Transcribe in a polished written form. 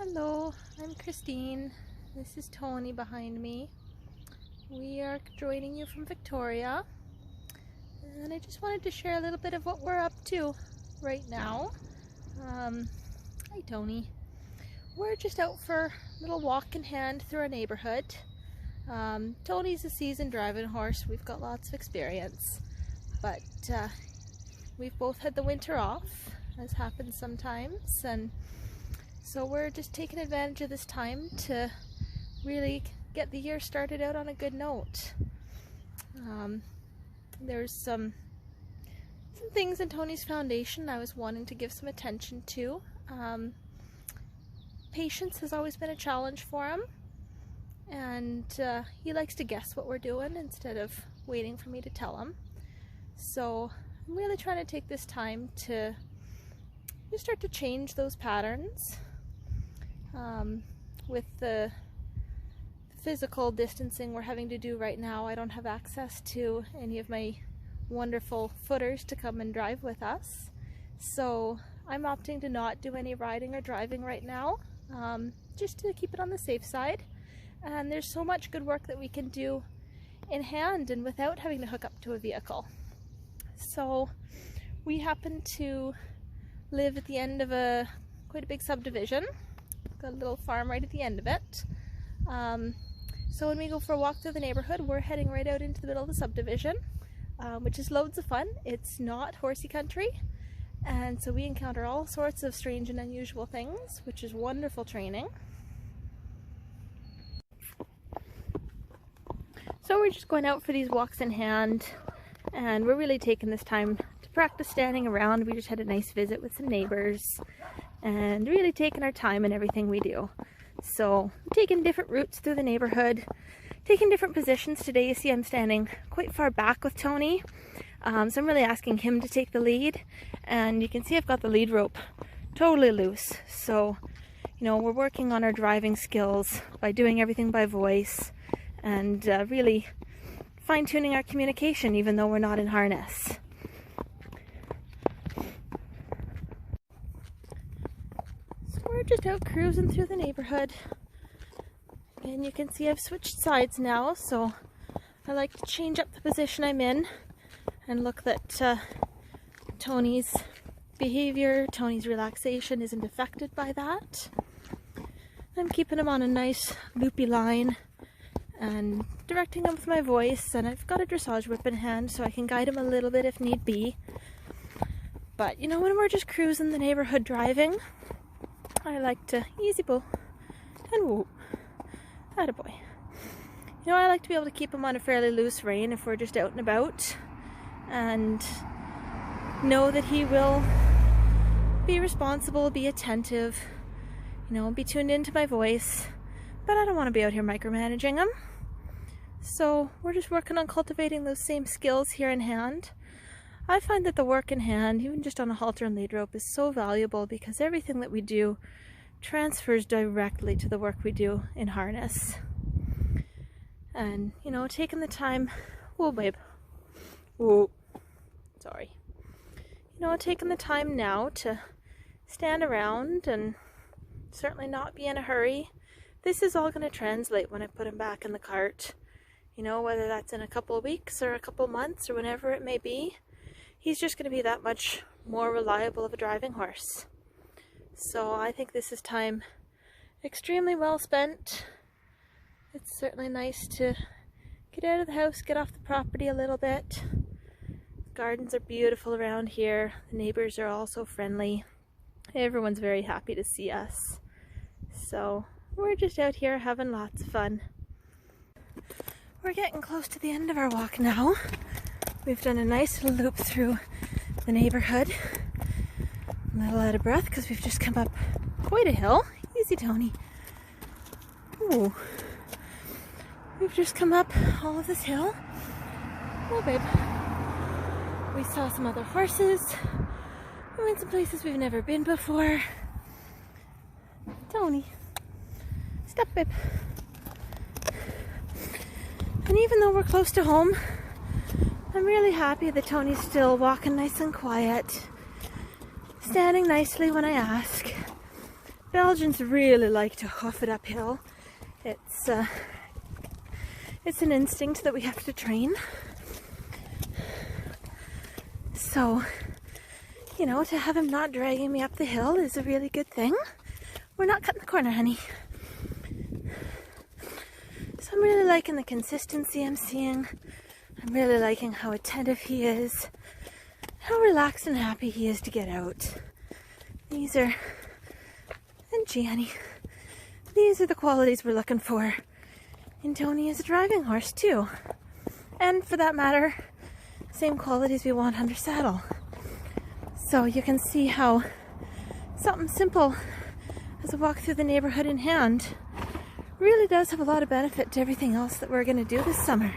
Hello, I'm Christine. This is Tony behind me. We are joining you from Victoria, and I just wanted to share a little bit of what we're up to right now. Hi Tony. We're just out for a little walk in hand through our neighborhood. Tony's a seasoned driving horse. We've got lots of experience, but we've both had the winter off, as happens sometimes, and so we're just taking advantage of this time to really get the year started out on a good note. There's some things in Tony's foundation I was wanting to give some attention to. Patience has always been a challenge for him, and he likes to guess what we're doing instead of waiting for me to tell him. So I'm really trying to take this time to just start to change those patterns. With the physical distancing we're having to do right now, I don't have access to any of my wonderful footers to come and drive with us. So I'm opting to not do any riding or driving right now, just to keep it on the safe side. And there's so much good work that we can do in hand and without having to hook up to a vehicle. So we happen to live at the end of quite a big subdivision. Got a little farm right at the end of it. So when we go for a walk through the neighborhood, we're heading right out into the middle of the subdivision, which is loads of fun. It's not horsey country, and so we encounter all sorts of strange and unusual things, which is wonderful training. So we're just going out for these walks in hand, and we're really taking this time to practice standing around. We just had a nice visit with some neighbors and really taking our time in everything we do. So taking different routes through the neighborhood, taking different positions. Today you see I'm standing quite far back with Tony, so I'm really asking him to take the lead, and you can see I've got the lead rope totally loose. So, you know, we're working on our driving skills by doing everything by voice and really fine-tuning our communication even though we're not in harness. We're just out cruising through the neighborhood, and you can see I've switched sides now, so I like to change up the position I'm in and look that Tony's behavior, Tony's relaxation isn't affected by that. I'm keeping him on a nice loopy line and directing him with my voice, and I've got a dressage whip in hand so I can guide him a little bit if need be. But you know, when we're just cruising the neighborhood driving, I like to easy bow and whoop, attaboy. You know, I like to be able to keep him on a fairly loose rein if we're just out and about, and know that he will be responsible, be attentive, you know, be tuned into my voice, but I don't want to be out here micromanaging him. So we're just working on cultivating those same skills here in hand. I find that the work in hand, even just on a halter and lead rope, is so valuable because everything that we do transfers directly to the work we do in harness. And, you know, taking the time, whoa babe, whoa, sorry. You know, taking the time now to stand around and certainly not be in a hurry. This is all going to translate when I put him back in the cart. You know, whether that's in a couple of weeks or a couple of months or whenever it may be. He's just going to be that much more reliable of a driving horse. So I think this is time extremely well spent. It's certainly nice to get out of the house, get off the property a little bit. The gardens are beautiful around here. The neighbors are all so friendly. Everyone's very happy to see us. So we're just out here having lots of fun. We're getting close to the end of our walk now. We've done a nice little loop through the neighborhood. I'm a little out of breath because we've just come up quite a hill. Easy, Tony. Ooh. We've just come up all of this hill. Oh, babe. We saw some other horses. We went some places we've never been before. Tony. Stop, babe. And even though we're close to home, I'm really happy that Tony's still walking nice and quiet, standing nicely when I ask, Belgians really like to hoof it uphill. It's an instinct that we have to train. So, you know, to have him not dragging me up the hill is a really good thing. We're not cutting the corner, honey. So I'm really liking the consistency I'm seeing. I'm really liking how attentive he is. How relaxed and happy he is to get out. These are, and gee, honey, these are the qualities we're looking for in Tony as a driving horse too. And for that matter, same qualities we want under saddle. So you can see how something simple as a walk through the neighborhood in hand really does have a lot of benefit to everything else that we're going to do this summer.